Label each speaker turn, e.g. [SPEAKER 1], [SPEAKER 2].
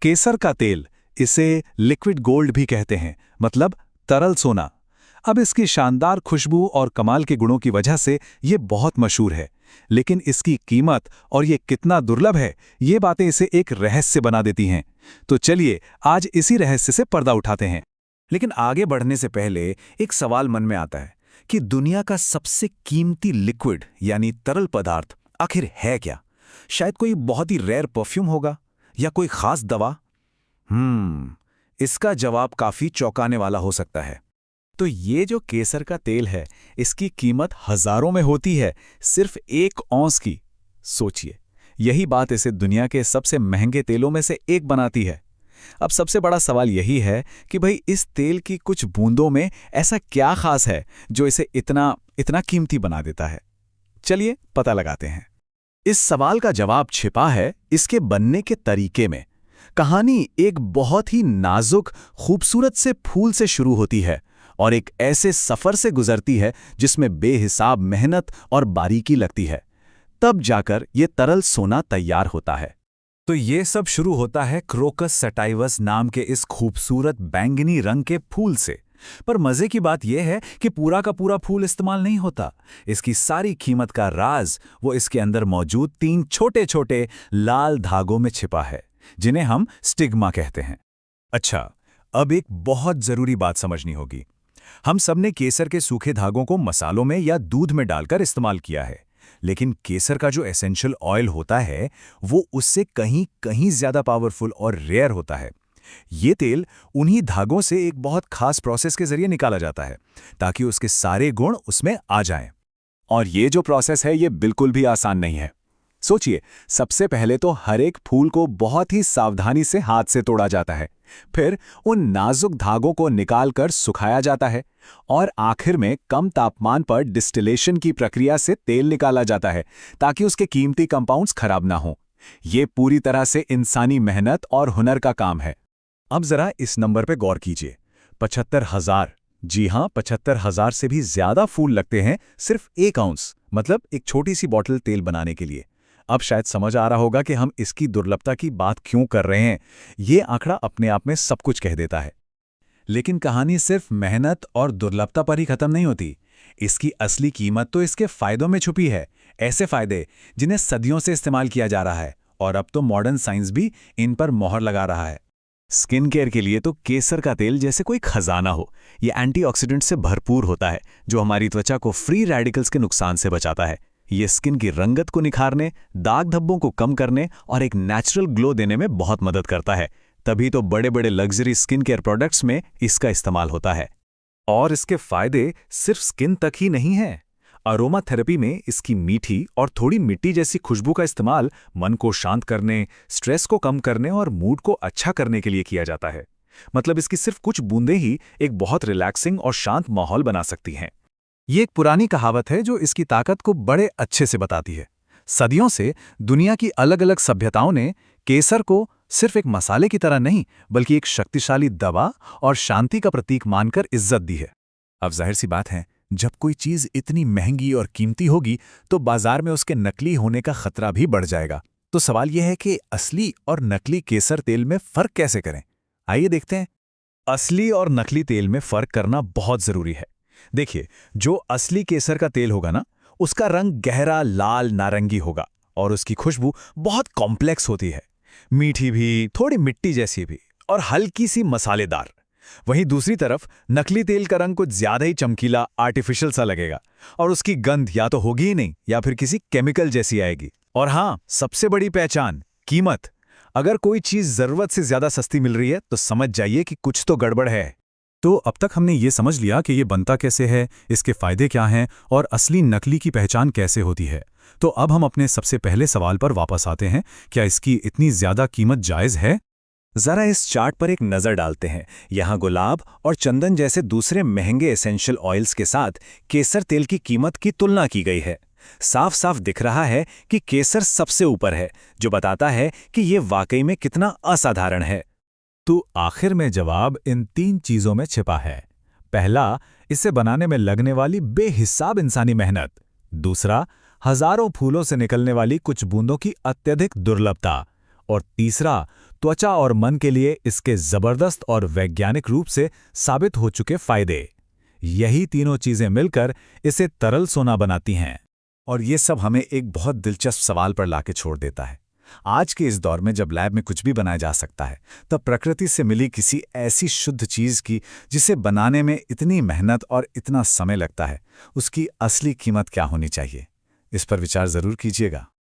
[SPEAKER 1] केसर का तेल, इसे लिक्विड गोल्ड भी कहते हैं, मतलब तरल सोना। अब इसकी शानदार खुशबू और कमाल के गुणों की वजह से ये बहुत मशहूर है, लेकिन इसकी कीमत और ये कितना दुर्लभ है, ये बातें इसे एक रहस्य बना देती हैं। तो चलिए आज इसी रहस्य से पर्दा उठाते हैं।
[SPEAKER 2] लेकिन आगे बढ़ने से पहले एक सवाल मन में आता है कि दुनिया का सबसे कीमती लिक्विड यानी तरल पदार्थ आखिर है क्या? शायद कोई बहुत ही रेयर परफ्यूम होगा या कोई खास दवा? इसका जवाब काफी चौंकाने वाला हो सकता है।
[SPEAKER 1] तो ये जो केसर का तेल है, इसकी कीमत हजारों में होती है, सिर्फ 1 औंस की। सोचिए, यही बात इसे दुनिया के सबसे महंगे तेलों में से एक बनाती है। अब सबसे बड़ा सवाल यही है कि भाई इस तेल की कुछ बूंदों में ऐसा क्या खास है जो इसे इतना इतना कीमती बना देता है। चलिए पता लगाते हैं।
[SPEAKER 2] इस सवाल का जवाब छिपा है इसके बनने के तरीके में। कहानी एक बहुत ही नाजुक, खूबसूरत से फूल से शुरू होती है और एक ऐसे सफर से गुजरती है जिसमें बेहिसाब मेहनत और बारीकी लगती है। तब जाकर ये तरल सोना तैयार होता है।
[SPEAKER 1] तो ये सब शुरू होता है क्रोकस सटाइवस नाम के इस खूबसूरत बैंगनी रंग के फूल से। पर मजे की बात यह है कि पूरा का पूरा फूल इस्तेमाल नहीं होता। इसकी सारी कीमत का राज वो इसके अंदर मौजूद 3 छोटे छोटे लाल धागों में छिपा है, जिन्हें हम स्टिग्मा कहते हैं। अच्छा, अब एक बहुत जरूरी बात समझनी होगी। हम सबने केसर के सूखे धागों को मसालों में या दूध में डालकर इस्तेमाल किया है, लेकिन केसर का जो एसेंशियल ऑयल होता है वो उससे कहीं कहीं ज्यादा पावरफुल और रेयर होता है। ये तेल उन्हीं धागों से एक बहुत खास प्रोसेस के जरिए निकाला जाता है ताकि उसके सारे गुण उसमें आ जाएं। और ये जो प्रोसेस है ये बिल्कुल भी आसान नहीं है। सोचिए, सबसे पहले तो हर एक फूल को बहुत ही सावधानी से हाथ से तोड़ा जाता है, फिर उन नाजुक धागों को निकालकर सुखाया जाता है और आखिर में कम तापमान पर डिस्टिलेशन की प्रक्रिया से तेल निकाला जाता है ताकि उसके कीमती कंपाउंड्स खराब ना हों। ये पूरी तरह से इंसानी मेहनत और हुनर का काम है। अब जरा इस नंबर पे गौर कीजिए, 75,000। जी हां, 75,000 से भी ज्यादा फूल लगते हैं सिर्फ 1 औंस, मतलब एक छोटी सी बॉटल तेल बनाने के लिए। अब शायद समझ आ रहा होगा कि हम इसकी दुर्लभता की बात क्यों कर रहे हैं। ये आंकड़ा अपने आप में सब कुछ कह देता है। लेकिन कहानी सिर्फ मेहनत और दुर्लभता पर ही खत्म नहीं होती। इसकी असली कीमत तो इसके फायदों में छुपी है। ऐसे फायदे जिन्हें सदियों से इस्तेमाल किया जा रहा है और अब तो मॉडर्न साइंस भी इन पर मोहर लगा रहा है। स्किन केयर के लिए तो केसर का तेल जैसे कोई खजाना हो। ये एंटीऑक्सीडेंट से भरपूर होता है जो हमारी त्वचा को फ्री रेडिकल्स के नुकसान से बचाता है। ये स्किन की रंगत को निखारने, दाग धब्बों को कम करने और एक नेचुरल ग्लो देने में बहुत मदद करता है। तभी तो बड़े बड़े लग्जरी स्किन केयर प्रोडक्ट्स में इसका इस्तेमाल होता है। और इसके फायदे सिर्फ स्किन तक ही नहीं हैं। अरोमा थेरेपी में इसकी मीठी और थोड़ी मिट्टी जैसी खुशबू का इस्तेमाल मन को शांत करने, स्ट्रेस को कम करने और मूड को अच्छा करने के लिए किया जाता है। मतलब इसकी सिर्फ कुछ बूंदें ही एक बहुत रिलैक्सिंग और शांत माहौल बना सकती हैं। ये एक पुरानी कहावत है जो इसकी ताकत को बड़े अच्छे से बताती है। सदियों से दुनिया की अलग अलग सभ्यताओं ने केसर को सिर्फ एक मसाले की तरह नहीं, बल्कि एक शक्तिशाली दवा और शांति का प्रतीक मानकर इज्जत दी है। अब जाहिर सी बात है, जब कोई चीज इतनी महंगी और कीमती होगी तो बाजार में उसके नकली होने का खतरा भी बढ़ जाएगा। तो सवाल यह है कि असली और नकली केसर तेल में फर्क कैसे करें? आइए देखते हैं। असली और नकली तेल में फर्क करना बहुत जरूरी है। देखिए, जो असली केसर का तेल होगा ना, उसका रंग गहरा लाल नारंगी होगा और उसकी खुशबू बहुत कॉम्प्लेक्स होती है, मीठी भी, थोड़ी मिट्टी जैसी भी और हल्की सी मसालेदार। वहीं दूसरी तरफ नकली तेल का रंग कुछ ज्यादा ही चमकीला, आर्टिफिशियल सा लगेगा और उसकी गंध या तो होगी ही नहीं या फिर किसी केमिकल जैसी आएगी। और हाँ, सबसे बड़ी पहचान, कीमत। अगर कोई चीज जरूरत से ज्यादा सस्ती मिल रही है तो समझ जाइए कि कुछ तो गड़बड़ है। तो अब तक हमने ये समझ लिया कि ये बनता कैसे है, इसके फायदे क्या हैं और असली नकली की पहचान कैसे होती है। तो अब हम अपने सबसे पहले सवाल पर वापस आते हैं, क्या इसकी इतनी ज्यादा कीमत जायज है? जरा इस चार्ट पर एक नजर डालते हैं। यहाँ गुलाब और चंदन जैसे दूसरे महंगे एसेंशियल ऑयल्स के साथ केसर तेल की कीमत की तुलना की गई है। साफ साफ दिख रहा है कि केसर सबसे ऊपर है, जो बताता है कि ये वाकई में कितना असाधारण है। तो आखिर में जवाब इन 3 चीजों में छिपा है। पहला, इसे बनाने में लगने वाली बेहिसाब इंसानी मेहनत। दूसरा, हजारों फूलों से निकलने वाली कुछ बूंदों की अत्यधिक दुर्लभता। और तीसरा, त्वचा और मन के लिए इसके जबरदस्त और वैज्ञानिक रूप से साबित हो चुके फायदे। यही तीनों चीजें मिलकर इसे तरल सोना बनाती हैं। और ये सब हमें एक बहुत दिलचस्प सवाल पर लाके छोड़ देता है। आज के इस दौर में जब लैब में कुछ भी बनाया जा सकता है, तब प्रकृति से मिली किसी ऐसी शुद्ध चीज की जिसे बनाने में इतनी मेहनत और इतना समय लगता है, उसकी असली कीमत क्या होनी चाहिए? इस पर विचार जरूर कीजिएगा।